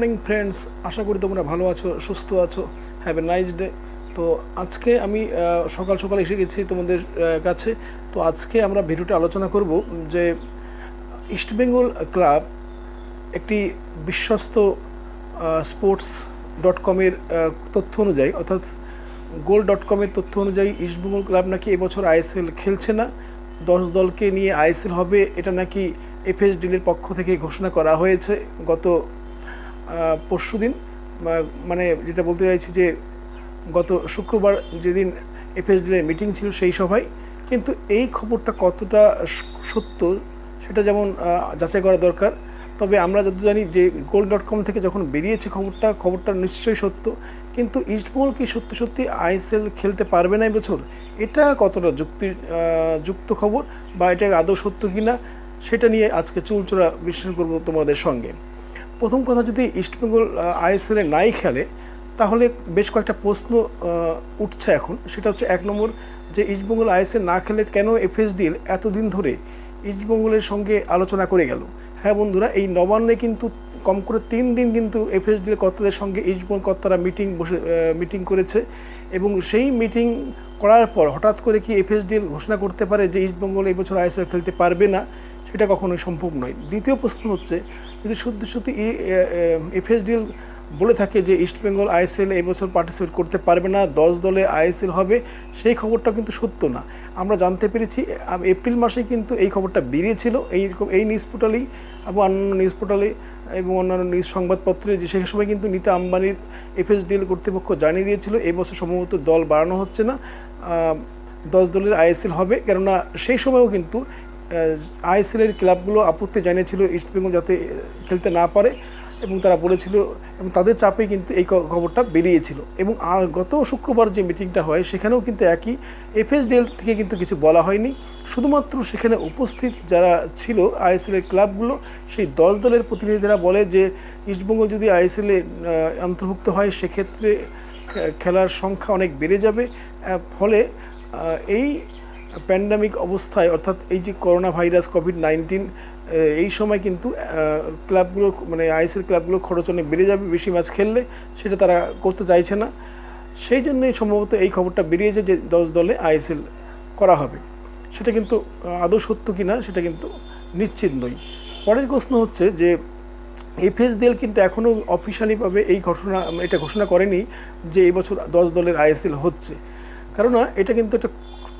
Morning friends, আশা করি তোমরা ভালো আছো, সুস্থ আছো। Have a nice day. তো আজকে আমি সকাল সকাল এসে গেছি তোমাদের কাছে। তো আজকে আমরা ভিডিওতে আলোচনা করব যে ইস্টবেঙ্গল ক্লাব একটি বিশ্বস্ত স্পোর্টস ডট কমের তথ্য অনুযায়ী, অর্থাৎ গোল ডট কমের তথ্য অনুযায়ী ইস্টবেঙ্গল ক্লাব নাকি এবছর আইএসএল খেলছে না। 10 দলকে নিয়ে আইএসএল হবে, এটা নাকি এফএসডিএল এর পক্ষ থেকে ঘোষণা করা হয়েছে গত পরশু দিন। মানে যেটা বলতে চাইছি যে গত শুক্রবার যেদিন এফএসডিএল এর মিটিং ছিল সেই সভায়। কিন্তু এই খবরটা কতটা সত্য সেটা যেমন যাচাই করা দরকার। তবে আমরা যত জানি যে গোল ডট কম থেকে যখন বেরিয়েছে খবরটা নিশ্চয়ই সত্য। কিন্তু ইস্টবেঙ্গল কি সত্যি সত্যি আইএসএল খেলতে পারবে না এবছর? এটা কতটা যুক্ত খবর বা এটা আদৌ সত্য কি না সেটা নিয়ে আজকে চুলচোরা বিশ্লেষণ করব তোমাদের সঙ্গে। প্রথম কথা, যদি ইস্টবেঙ্গল আইএসএলে নাই খেলে তাহলে বেশ কয়েকটা প্রশ্ন উঠছে এখন। সেটা হচ্ছে, এক নম্বর, যে ইস্টবেঙ্গল আইএসএল না খেলে কেন এফএসডিএল এতদিন ধরে ইস্টবেঙ্গলের সঙ্গে আলোচনা করে গেল? হ্যাঁ বন্ধুরা, এই নবান্নে কিন্তু কম করে 3 দিন কিন্তু এফএসডিএল কর্তাদের সঙ্গে ইস্টবেঙ্গল কর্তারা মিটিং করেছে। এবং সেই মিটিং করার পর হঠাৎ করে কি এফএসডিএল ঘোষণা করতে পারে যে ইস্টবেঙ্গল এই বছর আইএসএল খেলতে পারবে না? সেটা কখনোই সম্ভব নয়। দ্বিতীয় প্রশ্ন হচ্ছে, যদি সত্যি সত্যি এফএসডিএল বলে থাকে যে ইস্টবেঙ্গল আইএসএল এই বছর পার্টিসিপেট করতে পারবে না, 10 দলে আইএসএল হবে, সেই খবরটা কিন্তু সত্য না। আমরা জানতে পেরেছি এপ্রিল মাসে কিন্তু এই খবরটা বেরিয়েছিল এই নিউজ পোর্টালেই এবং অন্যান্য নিউজ পোর্টালে এবং অন্যান্য নিউজ সংবাদপত্রে, যে সেই সময় কিন্তু নীতা আম্বানির এফএসডিএল কর্তৃপক্ষ জানিয়ে দিয়েছিল এই বছর সম্ভবত দল বাড়ানো হচ্ছে না, 10 দলের আইএসএল হবে। কেননা সেই সময়ও কিন্তু আইএসএলের ক্লাবগুলো আপত্তি জানিয়েছিল ইস্টবেঙ্গল যাতে খেলতে না পারে, এবং তারা বলেছিল, এবং তাদের চাপে কিন্তু এই খবরটা বেরিয়েছিল। এবং গত শুক্রবার যে মিটিংটা হয় সেখানেও কিন্তু একই, এফএসডিএল থেকে কিন্তু কিছু বলা হয়নি। শুধুমাত্র সেখানে উপস্থিত যারা ছিল আইএসএলের ক্লাবগুলো, সেই 10 দলের প্রতিনিধিরা বলে যে ইস্টবেঙ্গল যদি আইএসএলে অন্তর্ভুক্ত হয় সেক্ষেত্রে খেলার সংখ্যা অনেক বেড়ে যাবে। ফলে এই প্যান্ডামিক অবস্থায়, অর্থাৎ এই যে করোনা ভাইরাস কোভিড-19, এই সময় কিন্তু ক্লাবগুলো মানে আইএসএল ক্লাবগুলো খরচ অনেক বেড়ে যাবে বেশি ম্যাচ খেললে, সেটা তারা করতে চাইছে না। সেই জন্যই সম্ভবত এই খবরটা বেরিয়েছে যে 10 দলে আইএসএল করা হবে। সেটা কিন্তু আদৌ সত্য কি না সেটা কিন্তু নিশ্চিত নই। পরের প্রশ্ন হচ্ছে যে এফএসডিএল কিন্তু এখনও অফিসিয়ালিভাবে এটা ঘোষণা করেনি যে এই বছর 10 দলের আইএসএল হচ্ছে। কেননা এটা কিন্তু একটা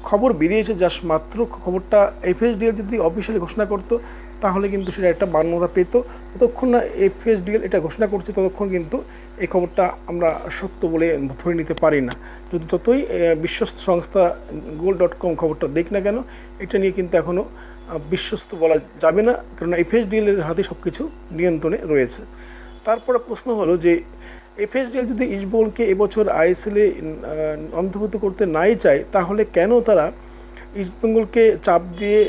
খবর বেরিয়েছে, জাস্ট মাত্র খবরটা এফএসডিএল যদি অফিসিয়ালি ঘোষণা করতো তাহলে কিন্তু সেটা একটা মান্যতা পেত। ততক্ষণ না এফএসডিএল এটা ঘোষণা করছে ততক্ষণ কিন্তু এই খবরটা আমরা সত্য বলে ধরে নিতে পারি না। যতই বিশ্বস্ত সংস্থা গোল ডট কম খবরটা দেখ না কেন, এটা নিয়ে কিন্তু এখনও বিশ্বস্ত বলা যাবে না, কেননা এফএসডিএল এর হাতে সব কিছু নিয়ন্ত্রণে রয়েছে। তারপরে প্রশ্ন হলো যে এফএসডিএল যদি ইস্টবেঙ্গলকে এবছর আইএসএলে অন্তর্ভুক্ত করতে নাই চায় তাহলে কেন তারা ইস্টবেঙ্গলকে চাপ দিয়ে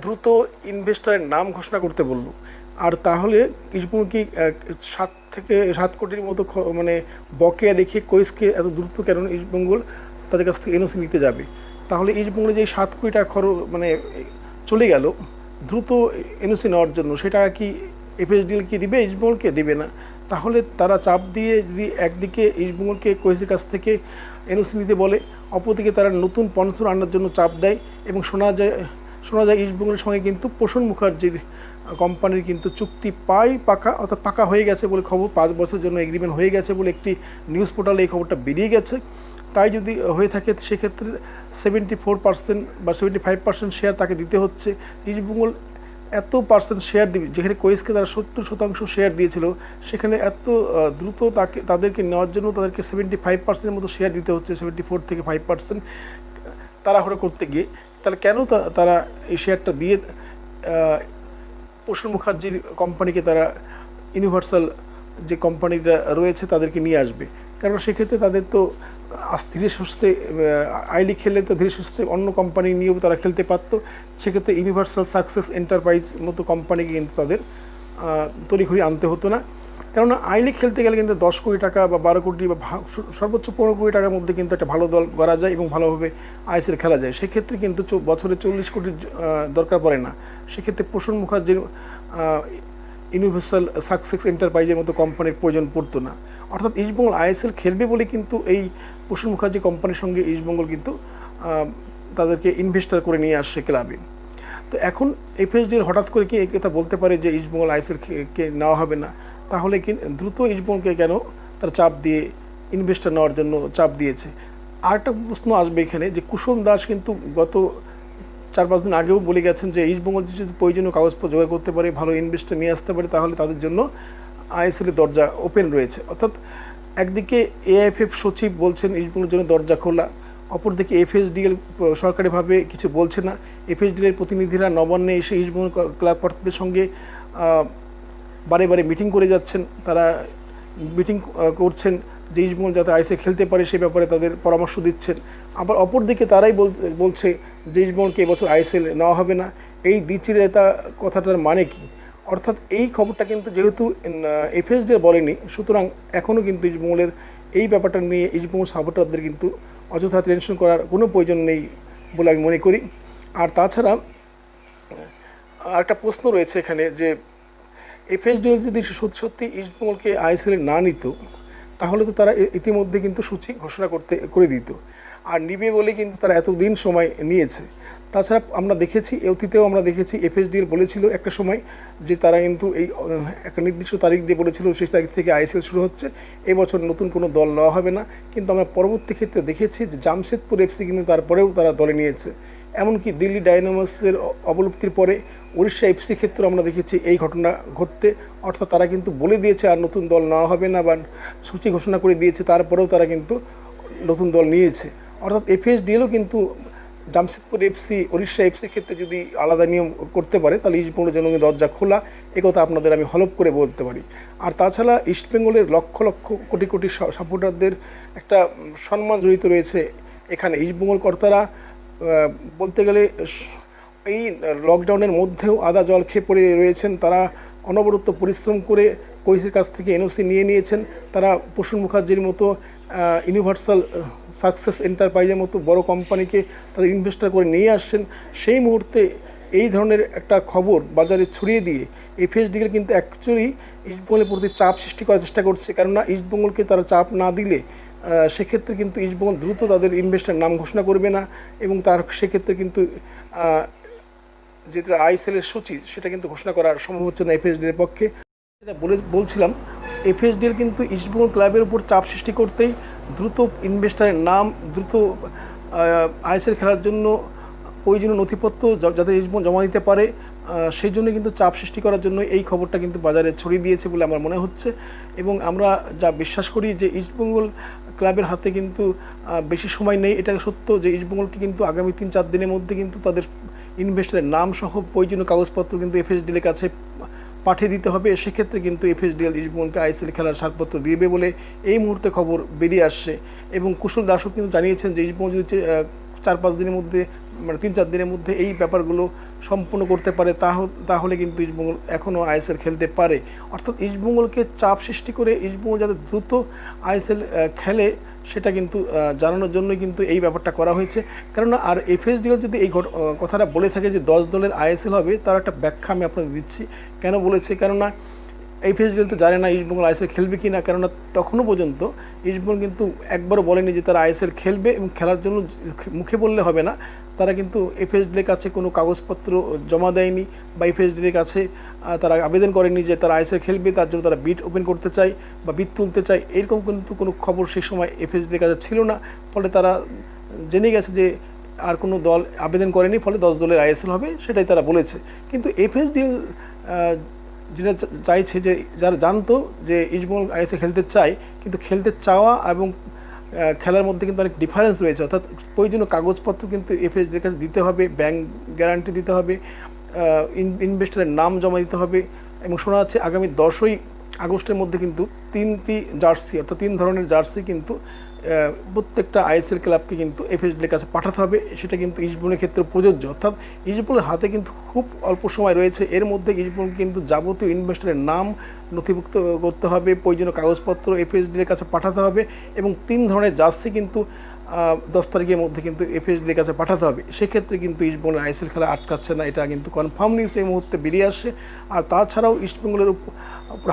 দ্রুত ইনভেস্টরের নাম ঘোষণা করতে বলল? আর তাহলে ইস্টবেঙ্গল কি 7 কোটির মতো মানে বকেয়া রেখে কোয়েসকে এত দ্রুত কেন ইস্টবেঙ্গল তাদের কাছ থেকে এনওসি নিতে যাবে? তাহলে ইস্টবেঙ্গলে যে 7 কোটি টাকা মানে চলে গেল দ্রুত এনওসি নেওয়ার জন্য, সেটা কি এফএসডিএল কি দিবে? ইস্টবেঙ্গলকে দেবে না। তাহলে তারা চাপ দিয়ে যদি একদিকে ইস্টবেঙ্গলকে কোয়েসের কাছ থেকে এনওসি নিতে বলে, অপরদিকে তারা নতুন স্পন্সর আনার জন্য চাপ দেয়, এবং শোনা যায় ইস্টবেঙ্গলের সঙ্গে কিন্তু পোষণ মুখার্জির কোম্পানির কিন্তু চুক্তি পাকা, অর্থাৎ পাকা হয়ে গেছে বলে খবর। 5 বছরের জন্য এগ্রিমেন্ট হয়ে গেছে বলে একটি নিউজ পোর্টালে এই খবরটা বেরিয়ে গেছে। তাই যদি হয়ে থাকে সেক্ষেত্রে 74% বা 75% শেয়ার তাকে দিতে হচ্ছে। ইস্টবেঙ্গল এত পার্সেন্ট শেয়ার দিবে, যেখানে কোয়েসকে তারা 70% শেয়ার দিয়েছিল, সেখানে এত দ্রুত তাদেরকে নেওয়ার জন্য তাদেরকে 75% মতো শেয়ার দিতে হচ্ছে, 74 থেকে 5% তাড়াহুড়ো করতে গিয়ে। তাহলে কেন তারা এই শেয়ারটা দিয়ে পোষণ মুখার্জির কোম্পানিকে তারা ইউনিভার্সাল যে কোম্পানিটা রয়েছে তাদেরকে নিয়ে আসবে? কারণ সেক্ষেত্রে তাদের তো ধীরে সুস্থে আই লিগ খেললে তো ধীরে সুস্থে অন্য কোম্পানি নিয়েও তারা খেলতে পারত। সেক্ষেত্রে ইউনিভার্সাল সাকসেস এন্টারপ্রাইজ মতো কোম্পানিকে কিন্তু তাদের তড়িঘড়ি আনতে হতো না। কেননা আই লিগ খেলতে গেলে কিন্তু 10 কোটি টাকা বা 12 কোটি বা সর্বোচ্চ 15 কোটি টাকার মধ্যে কিন্তু একটা ভালো দল গড়া যায় এবং ভালোভাবে আইএসএল খেলা যায়। সেক্ষেত্রে কিন্তু বছরে 40 কোটির দরকার পড়ে না। সেক্ষেত্রে পোষণ মুখার্জির ইউনিভার্সাল সাকসেস এন্টারপ্রাইজের মতো কোম্পানির প্রয়োজন পড়তো না। অর্থাৎ ইস্টবেঙ্গল আইএসএল খেলবে বলে কিন্তু এই প্রসূন মুখার্জি কোম্পানির সঙ্গে ইস্টবেঙ্গল কিন্তু তাদেরকে ইনভেস্টার করে নিয়ে আসছে ক্লাবে। তো এখন এফএসডিএল হঠাৎ করে কি এই কথা বলতে পারে যে ইস্টবেঙ্গল আইএসএল কে নেওয়া হবে না? তাহলে কি দ্রুত ইস্টবেঙ্গলকে কেন তার চাপ দিয়ে ইনভেস্টার নেওয়ার জন্য চাপ দিয়েছে? আরেকটা প্রশ্ন আসবে এখানে যে কুশল দাস কিন্তু গত 4-5 দিন আগেও বলে গেছেন যে ইস্টবেঙ্গল যদি প্রয়োজনীয় কাগজপত্র জোগাড় করতে পারে, ভালো ইনভেস্টার নিয়ে আসতে পারে, তাহলে তাদের জন্য আইএসএলের দরজা ওপেন রয়েছে। অর্থাৎ একদিকে এআইএফএফ সচিব বলছেন ইস্টবেঙ্গলের জন্য দরজা খোলা, অপরদিকে এফএসডিএল সরকারিভাবে কিছু বলছে না। এফএসডিএল প্রতিনিধিরা নবান্নে এসে ইস্টবেঙ্গল ক্লাব কর্তাদের সঙ্গে বারে বারে মিটিং করে যাচ্ছেন, তারা মিটিং করছেন যে ইস্টবেঙ্গল যাতে আইএসএল খেলতে পারে সে ব্যাপারে তাদের পরামর্শ দিচ্ছেন। আবার অপরদিকে তারাই বলছে যে ইস্টবেঙ্গলকে এবছর আইএসএল নেওয়া হবে না। এই দ্বিচিরেতা কথাটার মানে কি? অর্থাৎ এই খবরটা কিন্তু যেহেতু এফএসডিএল বলেনি, সুতরাং এখনও কিন্তু ইস্টবেঙ্গলের এই ব্যাপারটা নিয়ে ইস্টবেঙ্গল সাপোর্টারদের কিন্তু অযথা টেনশন করার কোনো প্রয়োজন নেই বলে আমি মনে করি। আর তাছাড়া একটা প্রশ্ন রয়েছে এখানে যে এফএসডিএল যদি সত্যি ইস্টবেঙ্গলকে আইএসএলে না নিত, তাহলে তো তারা ইতিমধ্যে কিন্তু সূচি ঘোষণা করে দিত, আর নিবে বলে কিন্তু তারা এতদিন সময় নিয়েছে। তাছাড়া আমরা দেখেছি, অতীতেও আমরা দেখেছি এফএসডিএল বলেছিল একটা সময় যে তারা কিন্তু এই একটা নির্দিষ্ট তারিখ দিয়ে বলেছিল সেই তারিখ থেকে আইএসএল শুরু হচ্ছে, এবছর নতুন কোনো দল নেওয়া হবে না। কিন্তু আমরা পরবর্তী ক্ষেত্রে দেখেছি যে জামশেদপুর এফসি কিন্তু তারপরেও তারা দলে নিয়েছে। এমনকি দিল্লি ডায়নামোসের অবলুপ্তির পরে উড়িষ্যা এফসি ক্ষেত্রে আমরা দেখেছি এই ঘটনা ঘটতে। অর্থাৎ তারা কিন্তু বলে দিয়েছে আর নতুন দল নেওয়া হবে না বা সূচি ঘোষণা করে দিয়েছে, তারপরেও তারা কিন্তু নতুন দল নিয়েছে। অর্থাৎ এফএসডিএলও কিন্তু জামশেদপুর এফসি উড়িষ্যা এফসি ক্ষেত্রে যদি আলাদা নিয়ম করতে পারে তাহলে ইস্টবেঙ্গলের জন্য দরজা খোলা, একথা আপনাদের আমি হলফ করে বলতে পারি। আর তাছাড়া ইস্টবেঙ্গলের লক্ষ লক্ষ কোটি কোটি সাপোর্টারদের একটা সম্মান জড়িত রয়েছে এখানে। ইস্টবেঙ্গল কর্তারা বলতে গেলে এই লকডাউনের মধ্যেও আদা জল খেয়ে পড়ে রয়েছেন, তারা অনবরত পরিশ্রম করে কোচের কাছ থেকে এনওসি নিয়ে নিয়েছেন। তারা প্রসূন মুখার্জির মতো ইউনিভার্সাল সাকসেস এন্টারপ্রাইজের মতো বড় কোম্পানিকে তাদের ইনভেস্টার করে নিয়ে আসছেন। সেই মুহূর্তে এই ধরনের একটা খবর বাজারে ছড়িয়ে দিয়ে এফএসডিএল কিন্তু অ্যাকচুয়ালি ইস্টবেঙ্গলের প্রতি চাপ সৃষ্টি করার চেষ্টা করছে। কেননা ইস্টবেঙ্গলকে তারা চাপ না দিলে সেক্ষেত্রে কিন্তু ইস্টবেঙ্গল দ্রুত তাদের ইনভেস্টার নাম ঘোষণা করবে না, এবং তার সেক্ষেত্রে কিন্তু যেটা আইএসএলের সূচি সেটা কিন্তু ঘোষণা করার সম্ভব হচ্ছে না এফএসডিএলের পক্ষে। যেটা বলছিলাম, এফএসডিএল কিন্তু ইস্টবেঙ্গল ক্লাবের উপর চাপ সৃষ্টি করতেই দ্রুত ইনভেস্টারের নাম, দ্রুত আইএসএল খেলার জন্য প্রয়োজনীয় নথিপত্র যাতে ইস্টবেঙ্গল জমা দিতে পারে, সেই জন্য কিন্তু চাপ সৃষ্টি করার জন্য এই খবরটা কিন্তু বাজারে ছড়িয়ে দিয়েছে বলে আমার মনে হচ্ছে। এবং আমরা যা বিশ্বাস করি যে ইস্টবেঙ্গল ক্লাবের হাতে কিন্তু বেশি সময় নেই। এটা সত্য যে ইস্টবেঙ্গলকে কিন্তু আগামী 3-4 দিনের মধ্যে কিন্তু তাদের ইনভেস্টারের নাম সহ প্রয়োজনীয় কাগজপত্র কিন্তু এফএসডিএলের কাছে পাঠিয়ে দিতে হবে। সেক্ষেত্রে কিন্তু এফএসডিএল ইস্টবেঙ্গলকে আইএসএল খেলার ছাড়পত্র দিবে বলে এই মুহূর্তে খবর বেরিয়ে আসছে। এবং কুশল দাসও কিন্তু জানিয়েছেন যে ইস্টবেঙ্গল যদি 4-5 দিনের মধ্যে, মানে 3-4 দিনের মধ্যে এই ব্যাপারগুলো সম্পূর্ণ করতে পারে তাহলে কিন্তু ইস্টবেঙ্গল এখনও আইএসএল খেলতে পারে। অর্থাৎ ইস্টবেঙ্গলকে চাপ সৃষ্টি করে ইস্টবেঙ্গল যাতে দ্রুত আইএসএল খেলে সেটা কিন্তু জানানোর জন্যই কিন্তু এই ব্যাপারটা করা হয়েছে। কেননা আর এফএসডিএল যদি এই কথাটা বলে থাকে যে 10 দলের আইএসএল হবে, তার একটা ব্যাখ্যা আমি আপনাদের দিচ্ছি কেন বলেছে। কেননা এফএসডিএল তো জানে না ইস্টবেঙ্গল আইএসএল খেলবে কি না, কেননা তখনও পর্যন্ত ইস্টবেঙ্গল কিন্তু একবারও বলেনি যে তারা আইএসএল খেলবে, এবং খেলার জন্য মুখে বললে হবে না, তারা কিন্তু এফএসডিএলের কাছে কোনো কাগজপত্র জমা দেয়নি বা এফএসডিএলের কাছে তারা আবেদন করেনি যে তারা আইএসএল খেলবে, তার জন্য তারা বিড ওপেন করতে চায় বা বিড তুলতে চায়, এরকম কিন্তু কোনো খবর সেই সময় এফএসডিএলের কাছে ছিল না। ফলে তারা জেনে গেছে যে আর কোনো দল আবেদন করেনি, ফলে 10 দলের আইএসএল হবে, সেটাই তারা বলেছে। কিন্তু এফএসডিএল যেটা চাইছে, যে যারা জানতো যে ইস্টবেঙ্গল আইএসএল খেলতে চায়, কিন্তু খেলতে চাওয়া এবং খেলার মধ্যে কিন্তু অনেক ডিফারেন্স রয়েছে। অর্থাৎ প্রয়োজনীয় কাগজপত্র কিন্তু এফএসডিএলের কাছে দিতে হবে, ব্যাংক গ্যারান্টি দিতে হবে, ইনভেস্টরের নাম জমা দিতে হবে, এবং শোনা যাচ্ছে আগামী 10ই আগস্টের মধ্যে কিন্তু 3টি জার্সি, অর্থাৎ 3 ধরনের জার্সি কিন্তু প্রত্যেকটা আইএসএল ক্লাবকে কিন্তু এফএসডিএলের কাছে পাঠাতে হবে। সেটা কিন্তু ইস্টবেঙ্গলের ক্ষেত্রে প্রযোজ্য। অর্থাৎ ইস্টবেঙ্গলের হাতে কিন্তু খুব অল্প সময় রয়েছে, এর মধ্যে ইস্টবেঙ্গল কিন্তু যাবতীয় ইনভেস্টরের নাম নথিভুক্ত করতে হবে, প্রয়োজনীয় কাগজপত্র এফএসডিএলের কাছে পাঠাতে হবে, এবং 3 ধরনের জার্সি কিন্তু 10 তারিখের মধ্যে কিন্তু এফএসডির কাছে পাঠাতে হবে। সেক্ষেত্রে কিন্তু ইস্টবেঙ্গলের আইএসএল খেলা আটকাচ্ছে না, এটা কিন্তু কনফার্ম নিউজ এই মুহূর্তে বেরিয়ে আসছে। আর তাছাড়াও ইস্টবেঙ্গলের উপর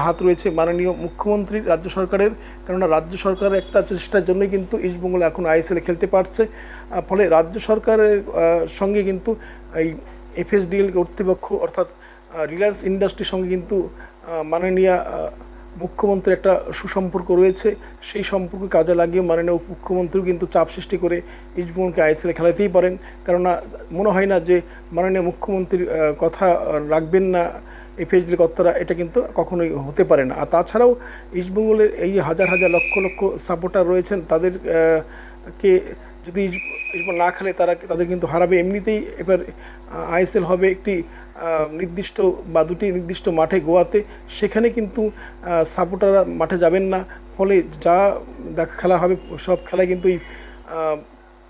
হাত রয়েছে মাননীয় মুখ্যমন্ত্রীর, রাজ্য সরকারের, কেননা রাজ্য সরকারের একটা চেষ্টার জন্যই কিন্তু ইস্টবেঙ্গল এখন আইএসএল খেলতে পারছে। ফলে রাজ্য সরকারের সঙ্গে কিন্তু এই এফএসডিএল কর্তৃপক্ষ অর্থাৎ রিলায়েন্স ইন্ডাস্ট্রির সঙ্গে কিন্তু মাননীয় মুখ্যমন্ত্রীর একটা সুসম্পর্ক রয়েছে। সেই সম্পর্ক কাজে লাগিয়ে মাননীয় মুখ্যমন্ত্রীও কিন্তু চাপ সৃষ্টি করে ইস্টবেঙ্গলকে আইএসএলে খেলাতেই পারেন, কেননা মনে হয় না যে মাননীয় মুখ্যমন্ত্রীর কথা রাখবেন না এফএসডির কর্তারা, এটা কিন্তু কখনোই হতে পারে না। আর তাছাড়াও ইস্টবেঙ্গলের এই হাজার হাজার লক্ষ লক্ষ সাপোর্টার রয়েছেন, তাদেরকে যদি ইস্টবেঙ্গল না খেলে তাদের কিন্তু হারাবে। এমনিতেই এবার আইএসএল হবে একটি নির্দিষ্ট বা দুটি নির্দিষ্ট মাঠে গোয়াতে, সেখানে কিন্তু সাপোর্টাররা মাঠে যাবেন না। ফলে যা খেলা হবে সব খেলায় কিন্তু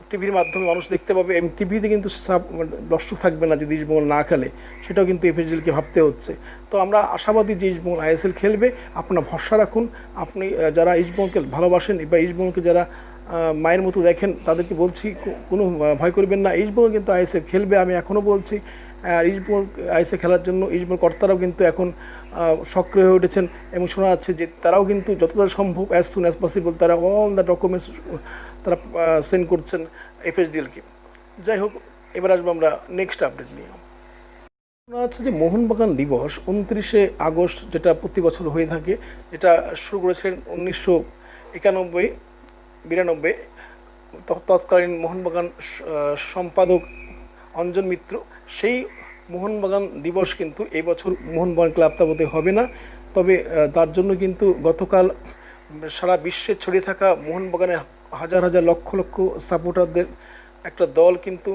টিভির মাধ্যমে মানুষ দেখতে পাবে, এবং টিভিতে কিন্তু দর্শক থাকবে না যদি ইস্টবেঙ্গল না খেলে, সেটাও কিন্তু এফএসডিএলকে ভাবতে হচ্ছে। তো আমরা আশাবাদী যে ইস্টবেঙ্গল আইএসএল খেলবে, আপনারা ভরসা রাখুন। আপনি যারা ইস্টবেঙ্গলকে ভালোবাসেন বা ইস্টবেঙ্গলকে যারা মায়ের মতো দেখেন, তাদেরকে বলছি কোনো ভয় করবেন না, ইস্টবেঙ্গল কিন্তু আইএসএল খেলবে। আমি এখনও বলছি ইস্টবেঙ্গল আইএসএল খেলার জন্য ইস্টবেঙ্গল কর্তারাও কিন্তু এখন সক্রিয় হয়ে উঠেছেন, এবং শোনা যাচ্ছে যে তারাও কিন্তু যতটা সম্ভব অ্যাজ সুন অ্যাজ পসিবল তারা অল দ্য ডকুমেন্টস তারা সেন্ড করছেন এফএসডিএলকে। যাই হোক, এবার আসবো আমরা নেক্সট আপডেট নিয়ে। শোনা যাচ্ছে যে মোহনবাগান দিবস 29শে আগস্ট, যেটা প্রতি বছর হয়ে থাকে, এটা শুরু করেছিলেন 1991-92 তৎকালীন মোহনবাগান সম্পাদক অঞ্জন মিত্র। সেই মোহনবাগান দিবস কিন্তু এই বছর মোহনবাগান ক্লাব তাবতে হবে না, তবে তার জন্য কিন্তু গতকাল সারা বিশ্বে ছড়িয়ে থাকা মোহনবাগানের হাজার হাজার লক্ষ লক্ষ সাপোর্টারদের একটা দল কিন্তু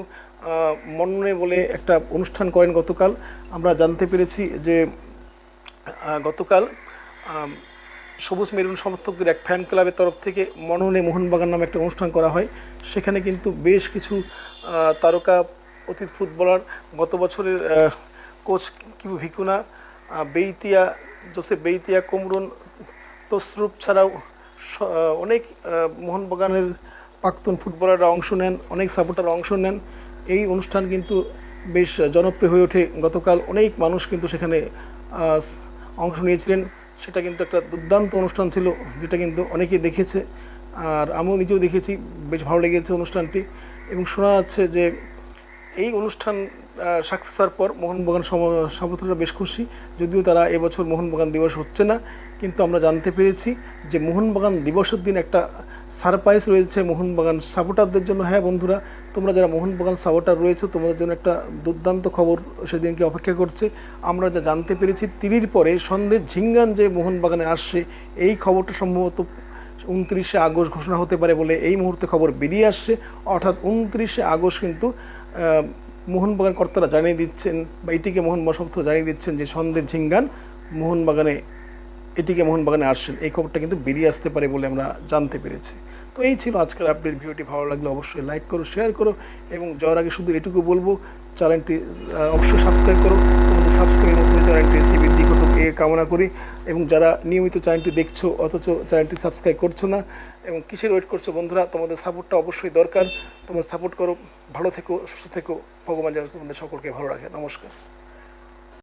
মননে বলে একটা অনুষ্ঠান করেন গতকাল। আমরা জানতে পেরেছি যে গতকাল সবুজ মেরুন সমর্থকদের এক ফ্যান ক্লাবের তরফ থেকে মননে মোহনবাগান নামে একটা অনুষ্ঠান করা হয়। সেখানে কিন্তু বেশ কিছু তারকা অতীত ফুটবলার, গত বছরের কোচ কিবু ভিকুনা, বেইতিয়া, জোসেফ বেইতিয়া, কুমরুন, তসরুপ ছাড়াও অনেক মোহনবাগানের প্রাক্তন ফুটবলাররা অংশ নেন, অনেক সাপোর্টাররা অংশ নেন। এই অনুষ্ঠান কিন্তু বেশ জনপ্রিয় হয়ে ওঠে। গতকাল অনেক মানুষ কিন্তু সেখানে অংশ নিয়েছিলেন। সেটা কিন্তু একটা দুর্দান্ত অনুষ্ঠান ছিল, যেটা কিন্তু অনেকেই দেখেছে, আর আমিও নিজেও দেখেছি। বেশ ভালো লেগেছে অনুষ্ঠানটি, এবং শোনা যাচ্ছে যে এই অনুষ্ঠান সাকসেস হওয়ার পর মোহনবাগান সমর্থকরা বেশ খুশি। যদিও তারা এবছর মোহনবাগান দিবস হচ্ছে না, কিন্তু আমরা জানতে পেরেছি যে মোহনবাগান দিবসের দিন একটা সারপ্রাইজ রয়েছে মোহনবাগান সাপোর্টারদের জন্য। হ্যাঁ বন্ধুরা, তোমরা যারা মোহনবাগান সাপোর্টার রয়েছে, তোমাদের জন্য একটা দুর্দান্ত খবর সেদিনকে অপেক্ষা করছে। আমরা যা জানতে পেরেছি, টিভির পরে সন্ধ্যে ঝিঙ্গান যে মোহনবাগানে আসছে, এই খবরটা সম্ভবত 29শে আগস্ট ঘোষণা হতে পারে বলে এই মুহূর্তে খবর বেরিয়ে আসছে। অর্থাৎ 29শে আগস্ট কিন্তু মোহনবাগান কর্তারা জানিয়ে দিচ্ছেন, বা এটিকে মোহনবাগান সমর্থকরা জানিয়ে দিচ্ছেন যে সন্ধ্যে ঝিঙ্গান মোহনবাগানে আসছেন। এই খবরটা কিন্তু বেরিয়ে আসতে পারে বলে আমরা জানতে পেরেছি। তো এই ছিল আজকের আপডেট। ভিডিওটি ভালো লাগলে অবশ্যই লাইক করো, শেয়ার করো, এবং যাওয়ার আগে শুধু এটুকু বলবো, চ্যানেলটি অবশ্যই সাবস্ক্রাইব করো। তোমাদের সাবস্ক্রাইবের মধ্যে চ্যানেলটি এসে বৃদ্ধি ঘটুক এ কামনা করি। এবং যারা নিয়মিত চ্যানেলটি দেখছো অথচ চ্যানেলটি সাবস্ক্রাইব করছো না, এবং কিসের ওয়েট করছো বন্ধুরা, তোমাদের সাপোর্টটা অবশ্যই দরকার। তোমরা সাপোর্ট করো। ভালো থেকো, সুস্থ থেকো। ভগবান যেন তোমাদের সকলকে ভালো রাখে। নমস্কার।